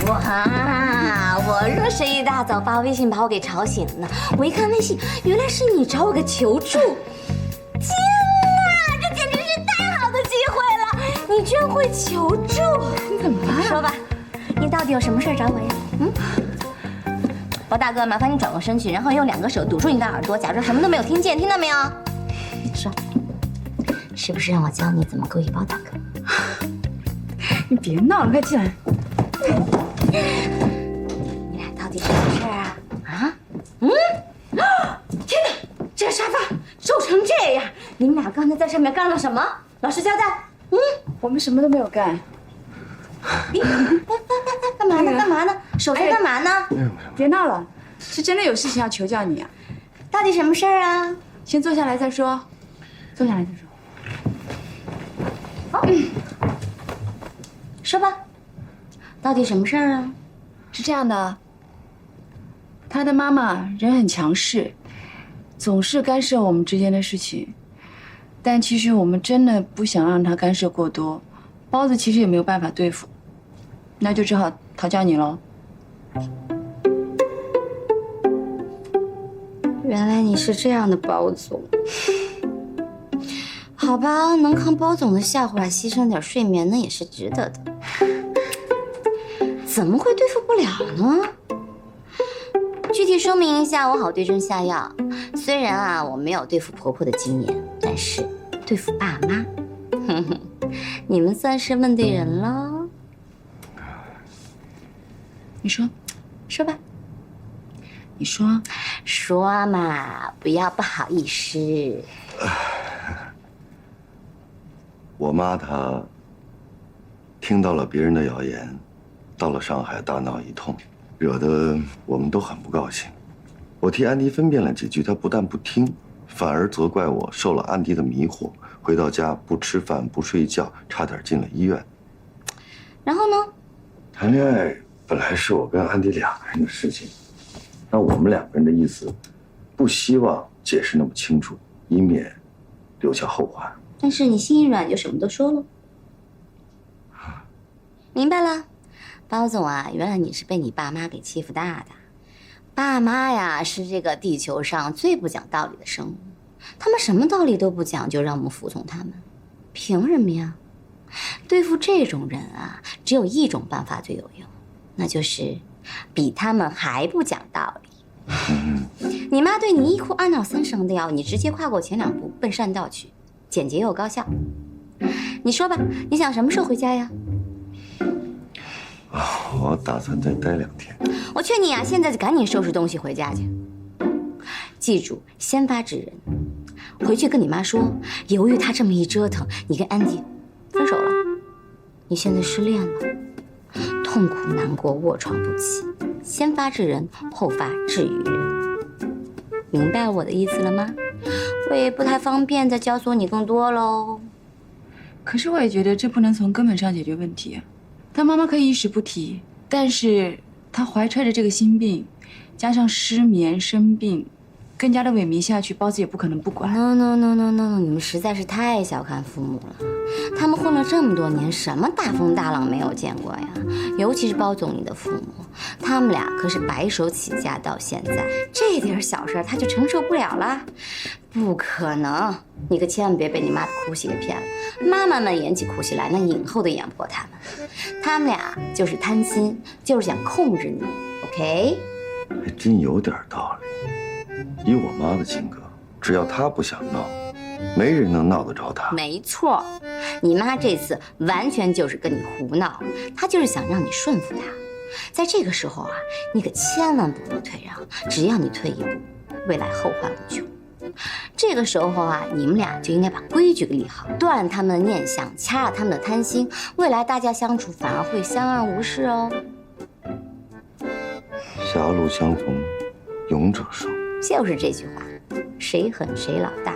哇！我若是一大早发微信把我给吵醒了呢，我一看微信，原来是你找我个求助。天哪，这简直是太好的机会了！你居然会求助，你怎么了？说吧，你到底有什么事找我呀？包大哥，麻烦你转过身去，然后用2个手堵住你的耳朵，假装什么都没有听见，听到没有？说，是不是让我教你怎么勾引包大哥？你别闹了，快进来。你俩到底什么事儿啊？啊？天哪，这沙发皱成这样，你们俩刚才在上面干了什么？老实交代。我们什么都没有干。干嘛呢？干嘛呢？手在干嘛呢？别闹了，是真的有事情要求教你啊。到底什么事儿啊？先坐下来再说。坐下来再说。说吧，到底什么事儿啊？是这样的，他的妈妈人很强势，总是干涉我们之间的事情。但其实我们真的不想让他干涉过多，包子其实也没有办法对付，那就只好讨教你喽。原来你是这样的，包总。好吧，能看包总的笑话，牺牲点睡眠，那也是值得的。怎么会对付不了呢？具体说明一下，我好对症下药。虽然啊，我没有对付婆婆的经验，但是对付爸妈，你们算是问对人了。你说，说吧，你说，说嘛，不要不好意思。我妈她听到了别人的谣言，到了上海大闹一通，惹得我们都很不高兴。我替安迪分辨了几句，她不但不听，反而责怪我受了安迪的迷惑，回到家不吃饭不睡觉，差点进了医院。然后呢？谈恋爱本来是我跟安迪2个人的事情，那我们2个人的意思，不希望解释那么清楚，以免留下后患。但是你心一软就什么都说了。明白了，包总啊，原来你是被你爸妈给欺负大的。爸妈呀，是这个地球上最不讲道理的生物，他们什么道理都不讲，就让我们服从他们，凭什么呀？对付这种人啊，只有一种办法最有用，那就是比他们还不讲道理。你妈对你1哭2闹3声的要，你直接跨过前2步奔善道去，简洁又高效。你说吧，你想什么时候回家呀？我打算再待2天。我劝你啊，现在就赶紧收拾东西回家去。记住，先发制人，回去跟你妈说，由于她这么一折腾，你跟安迪分手了，你现在失恋了，痛苦难过，卧床不起。先发制人，后发制于人。明白我的意思了吗？我也不太方便再教唆你更多喽。可是我也觉得这不能从根本上解决问题啊。他妈妈可以一时不提，但是他怀揣着这个心病，加上失眠生病，更加的萎靡下去，包子也不可能不管。No， 你们实在是太小看父母了。他们混了这么多年，什么大风大浪没有见过呀？尤其是包总你的父母，他们俩可是白手起家到现在，这点小事他就承受不了了。不可能，你可千万别被你妈的哭戏给骗了。妈妈们演起哭戏来，那影后都演不过他们。他们俩就是贪心，就是想控制你。OK？ 还真有点道理。以我妈的性格，只要她不想闹，没人能闹得着她。没错，你妈这次完全就是跟你胡闹，她就是想让你顺服她。在这个时候啊，你可千万不能退让，只要你退一步，未来后患无穷。这个时候啊，你们俩就应该把规矩给立好，断了他们的念想，掐了他们的贪心，未来大家相处反而会相安无事哦。狭路相逢勇者胜，就是这句话，谁狠谁老大。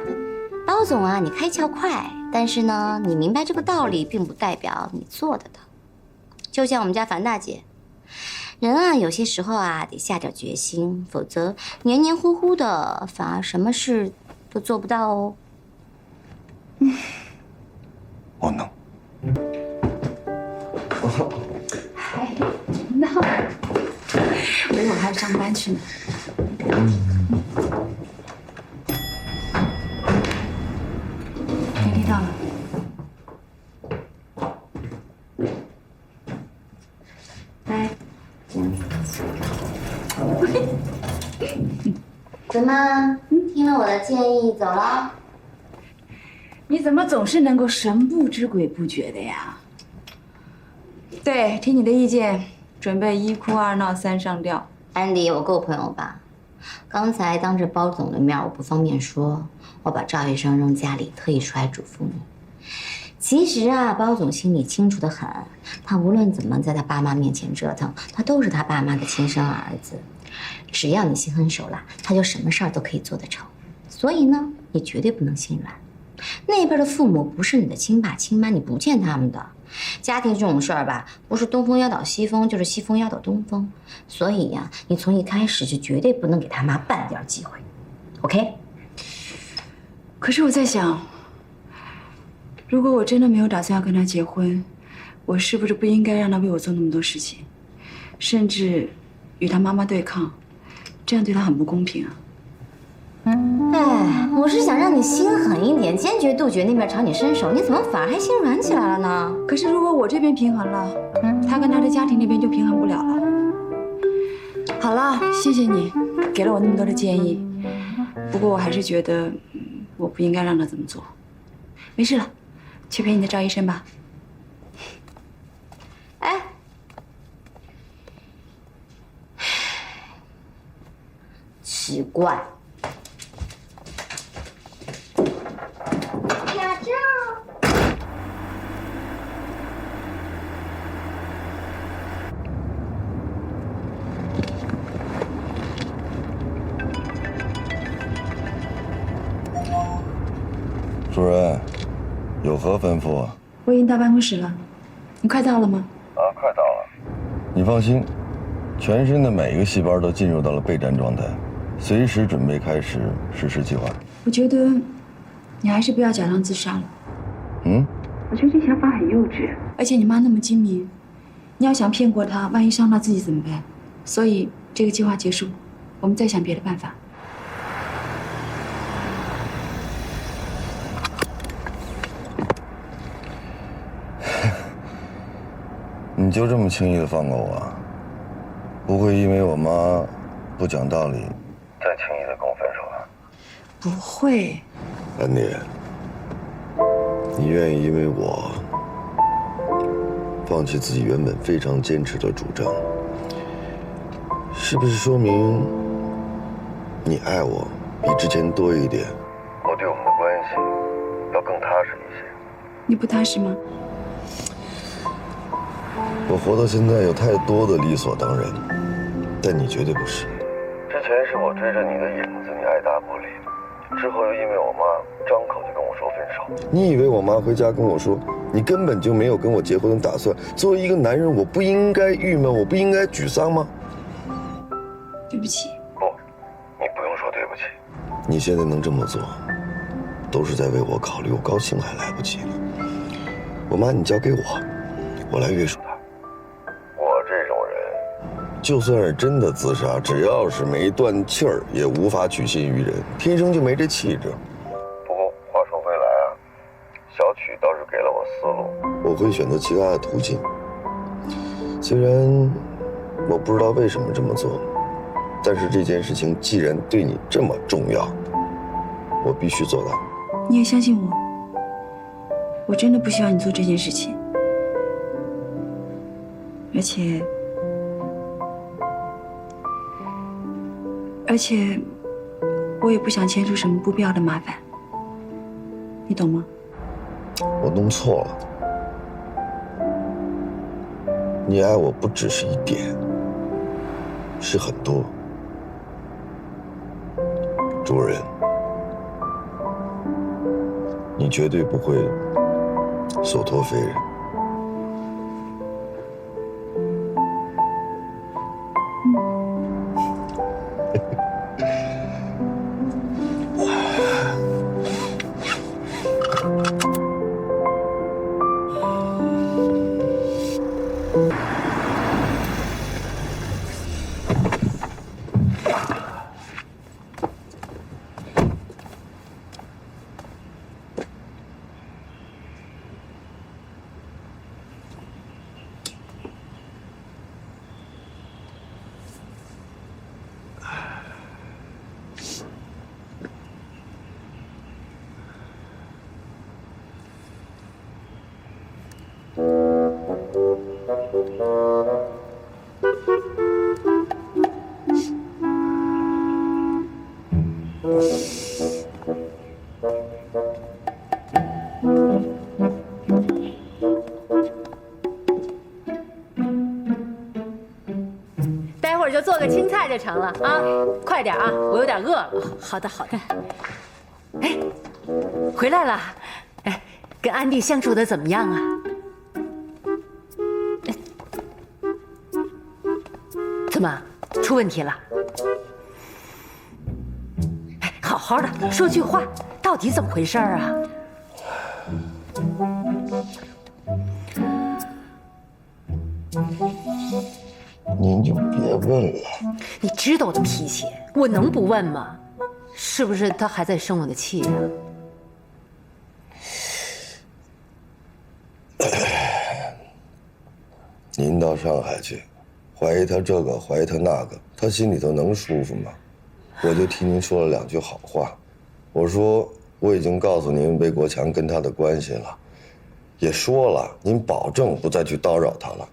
包总啊，你开窍快，但是呢，你明白这个道理，并不代表你做得到。就像我们家樊大姐，人啊，有些时候啊，得下点决心，否则黏黏糊糊的，反而什么事都做不到哦。我能。那我一会儿还要上班去呢。电梯到了。来。怎么？听了我的建议走了？你怎么总是能够神不知鬼不觉的呀？对，听你的意见，准备1哭2闹3上吊。安迪，我够朋友吧？刚才当着包总的面，我不方便说，我把赵医生扔家里，特意出来嘱咐你。其实啊，包总心里清楚得很，他无论怎么在他爸妈面前折腾，他都是他爸妈的亲生儿子。只要你心狠手辣，他就什么事儿都可以做得成。所以呢，你绝对不能心软。那边的父母不是你的亲爸亲妈，你不见他们的。家庭这种事儿吧，不是东风压倒西风，就是西风压倒东风。所以呀，你从一开始就绝对不能给他妈半点机会。OK？ 可是我在想，如果我真的没有打算要跟他结婚，我是不是不应该让他为我做那么多事情，甚至与他妈妈对抗？这样对他很不公平啊！哎，我是想让你心狠一点，坚决杜绝那边朝你伸手，你怎么反而还心软起来了呢？可是如果我这边平衡了，他跟他的家庭那边就平衡不了了。好了，谢谢你给了我那么多的建议，不过我还是觉得，我不应该让他这么做。没事了，去陪你的赵医生吧。哎，奇怪。驾照。主任，有何吩咐啊？我已经到办公室了，你快到了吗？快到了。你放心，全身的每一个细胞都进入到了备战状态，随时准备开始实施计划。我觉得你还是不要假装自杀了。我觉得这想法很幼稚，而且你妈那么精明，你要想骗过她，万一伤到自己怎么办？所以这个计划结束，我们再想别的办法。你就这么轻易的放过我？不会因为我妈不讲道理，再轻易的跟我分手吧？不会。安妮，你愿意因为我放弃自己原本非常坚持的主张，是不是说明你爱我比之前多一点？我对我们的关系要更踏实一些。你不踏实吗？我活到现在有太多的理所当然，但你绝对不是。之前是我追着你的影子，你爱答不理，之后又因为我妈张口就跟我说分手。你以为我妈回家跟我说，你根本就没有跟我结婚的打算？作为一个男人，我不应该郁闷，我不应该沮丧吗？对不起。不，你不用说对不起。你现在能这么做，都是在为我考虑，我高兴还来不及呢。我妈你交给我来约束她。我这种人，就算是真的自杀，只要是没断气儿，也无法取信于人，天生就没这气质。不过话说回来啊，小曲倒是给了我思路，我会选择其他的途径。虽然我不知道为什么这么做，但是这件事情既然对你这么重要，我必须做到。你也相信我，我真的不希望你做这件事情，而且我也不想牵出什么不必要的麻烦，你懂吗？我弄错了，你爱我不只是一点，是很多。主人，你绝对不会所托非人。儿就做个青菜就成了啊！快点啊，我有点饿了。好的，好的。哎，回来了。哎，跟安迪相处的怎么样啊？怎么出问题了？哎，好好的说句话，到底怎么回事啊？您就别问了。你知道我的脾气，我能不问吗？是不是他还在生我的气呀？您到上海去，怀疑他这个，怀疑他那个，他心里头能舒服吗？我就替您说了2句好话，我说我已经告诉您魏国强跟他的关系了，也说了您保证不再去叨扰他了，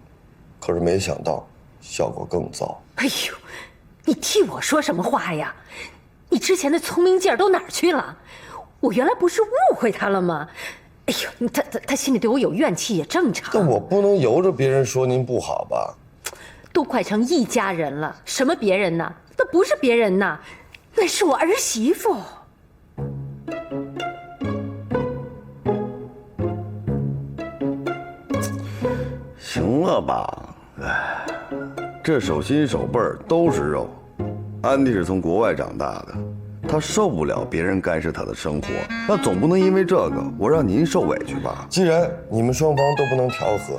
可是没想到效果更糟。哎呦，你替我说什么话呀？你之前的聪明劲儿都哪儿去了？我原来不是误会他了吗？哎呦，他心里对我有怨气也正常。但我不能由着别人说您不好吧？都快成一家人了，什么别人呢？那不是别人呐，那是我儿媳妇。行了吧？哎，这手心手背都是肉。安迪是从国外长大的，他受不了别人干涉他的生活，那总不能因为这个我让您受委屈吧？既然你们双方都不能调和，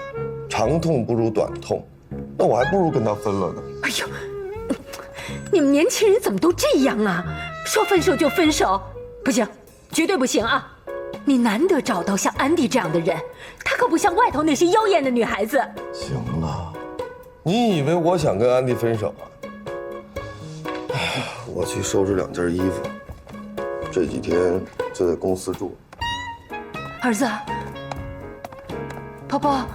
长痛不如短痛，那我还不如跟他分了呢。哎呦，你们年轻人怎么都这样啊？说分手就分手，不行，绝对不行啊！你难得找到像安迪这样的人，她可不像外头那些妖艳的女孩子。行了，你以为我想跟安迪分手啊？哎，我去收拾2件衣服，这几天就在公司住。儿子，宝宝。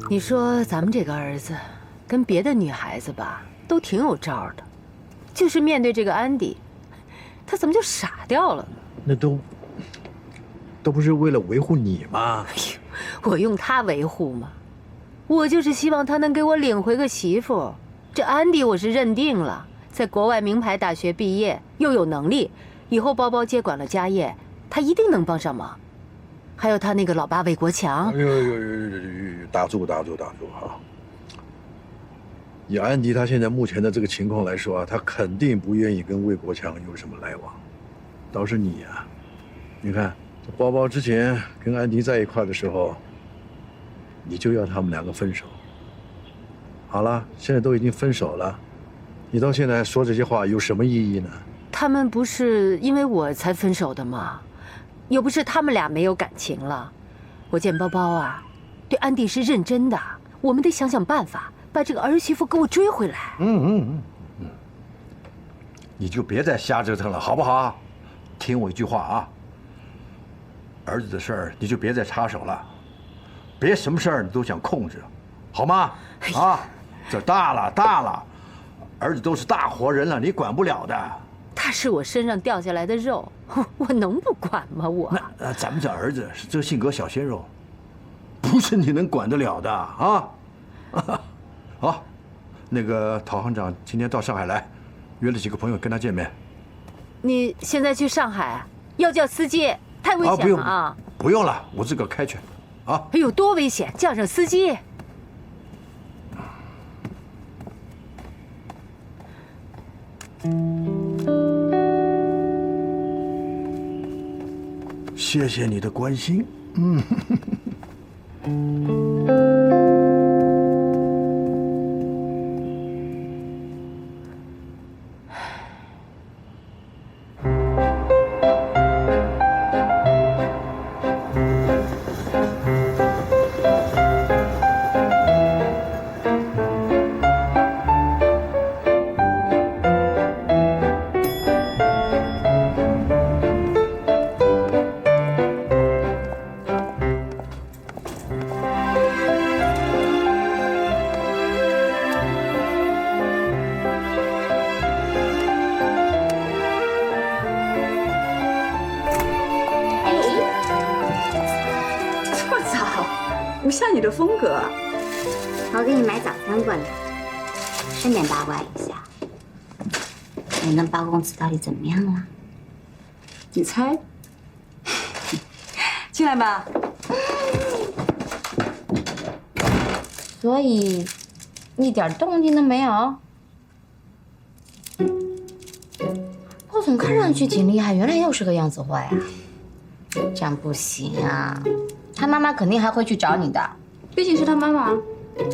你说咱们这个儿子，跟别的女孩子吧，都挺有招的，就是面对这个安迪，他怎么就傻掉了呢？那都不是为了维护你吗？哎呦，我用他维护吗？我就是希望他能给我领回个媳妇。这安迪我是认定了，在国外名牌大学毕业，又有能力，以后包包接管了家业，他一定能帮上忙。还有他那个老爸魏国强，打住哈！以安迪他现在目前的这个情况来说啊，他肯定不愿意跟魏国强有什么来往。倒是你呀，你看这包包之前跟安迪在一块的时候，你就要他们2个分手。好了，现在都已经分手了，你到现在还说这些话有什么意义呢？他们不是因为我才分手的吗？又不是他们俩没有感情了。我见包包啊，对安迪是认真的，我们得想想办法，把这个儿媳妇给我追回来。你就别再瞎折腾了，好不好？听我一句话啊，儿子的事儿你就别再插手了，别什么事儿你都想控制，好吗？啊，这大了，儿子都是大活人了，你管不了的。他是我身上掉下来的肉，我能不管吗？那咱们这儿子是这性格小鲜肉，不是你能管得了的啊！好，那个陶行长今天到上海来，约了几个朋友跟他见面。你现在去上海要叫司机，太危险了啊！不用了，我自个儿开去。啊！哎呦，多危险！叫上司机。谢谢你的关心。像你的风格啊。我给你买早餐过来，顺便八卦一下，你跟包公子到底怎么样了？你猜？进来吧。所以一点动静都没有。包总看上去挺厉害，原来又是个样子货呀。这样不行啊，他妈妈肯定还会去找你的。毕竟是他妈妈，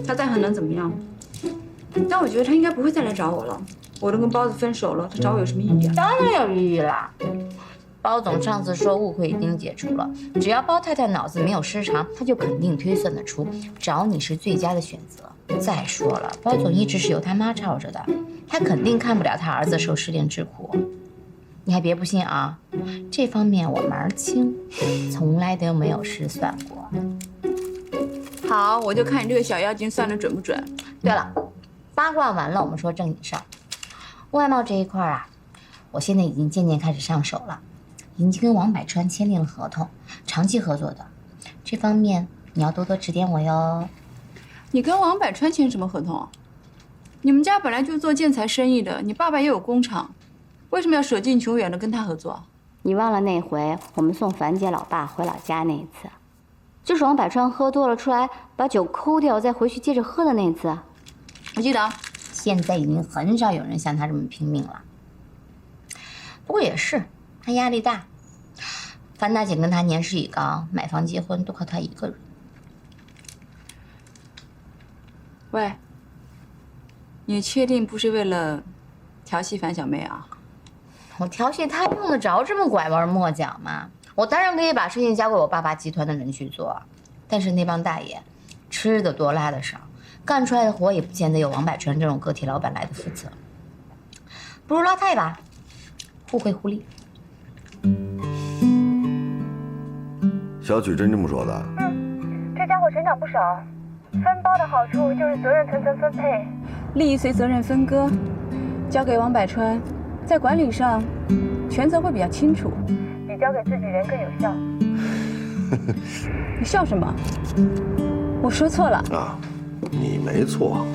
他再狠能怎么样？但我觉得他应该不会再来找我了。我都跟包子分手了，他找我有什么意义啊？当然有意义啦。包总上次说误会已经解除了，只要包太太脑子没有失常，他就肯定推算得出找你是最佳的选择。再说了，包总一直是由他妈罩着的，他肯定看不了他儿子受失恋之苦。你还别不信啊，这方面我门儿清，从来都没有失算过。好，我就看你这个小妖精算得准不准。对了，八卦完了，我们说正经事儿。外贸这一块啊，我现在已经渐渐开始上手了，已经跟王百川签订了合同，长期合作的。这方面你要多多指点我哟。你跟王百川签什么合同？你们家本来就做建材生意的，你爸爸也有工厂，为什么要舍近求远的跟他合作？你忘了那回我们送樊姐老爸回老家那一次，就是王百川喝多了出来把酒抠掉，再回去接着喝的那次。我记得。现在已经很少有人像他这么拼命了。不过也是，他压力大。樊大姐跟他年事已高，买房结婚都靠他一个人。喂，你确定不是为了调戏樊小妹啊？我调戏他用得着这么拐弯抹角吗？我当然可以把事情交给我爸爸集团的人去做，但是那帮大爷吃的多拉的少，干出来的活也不见得有王百川这种个体老板来的负责。不如拉他一把，互惠互利。小曲真这么说的？这家伙成长不少，分包的好处就是责任层层分配，利益随责任分割，交给王百川，在管理上权责会比较清楚，比交给自己人更有效。你笑什么？我说错了啊，你没错。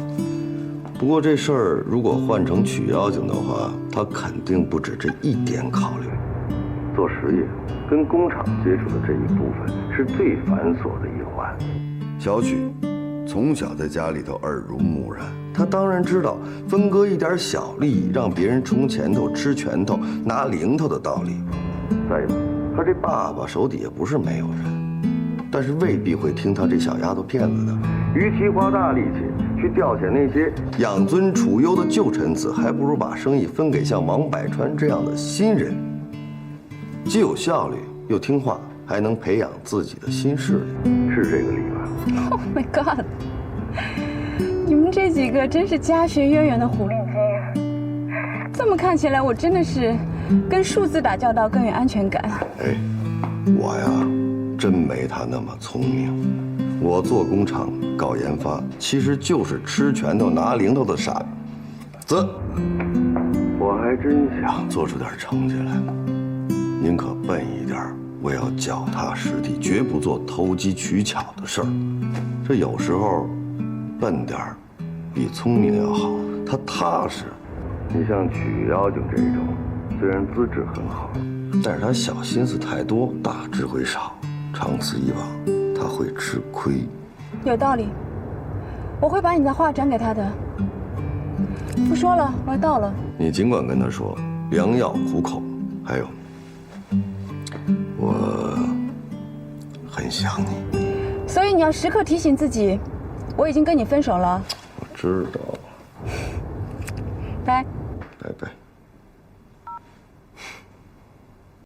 不过这事儿如果换成曲妖精的话，他肯定不止这一点考虑。做实业跟工厂接触的这一部分是最繁琐的一环。小曲从小在家里头耳濡目染，他当然知道分割一点小利益，让别人冲前头、吃拳头、拿零头的道理。再有，他这爸爸手底下不是没有人，但是未必会听他这小丫头片子的。与其花大力气去调遣那些养尊处优的旧臣子，还不如把生意分给像王百川这样的新人，既有效率又听话，还能培养自己的新势力，是这个理吧 ？Oh my god！ 你们这几个真是家学渊源的狐狸精。这么看起来，我真的是跟数字打交道更有安全感。哎，我呀，真没他那么聪明。我做工厂搞研发，其实就是吃拳头拿零头的傻子。我还真想做出点成绩来。您可笨一点，我要脚踏实地，绝不做投机取巧的事儿。这有时候笨点儿比聪明要好，他踏实。你像曲妖精这种，虽然资质很好，但是他小心思太多，大智慧少，长此以往，他会吃亏。有道理，我会把你的话转给他的。不说了，我要到了。你尽管跟他说，良药苦口。还有，我很想你，所以你要时刻提醒自己，我已经跟你分手了。我知道。来，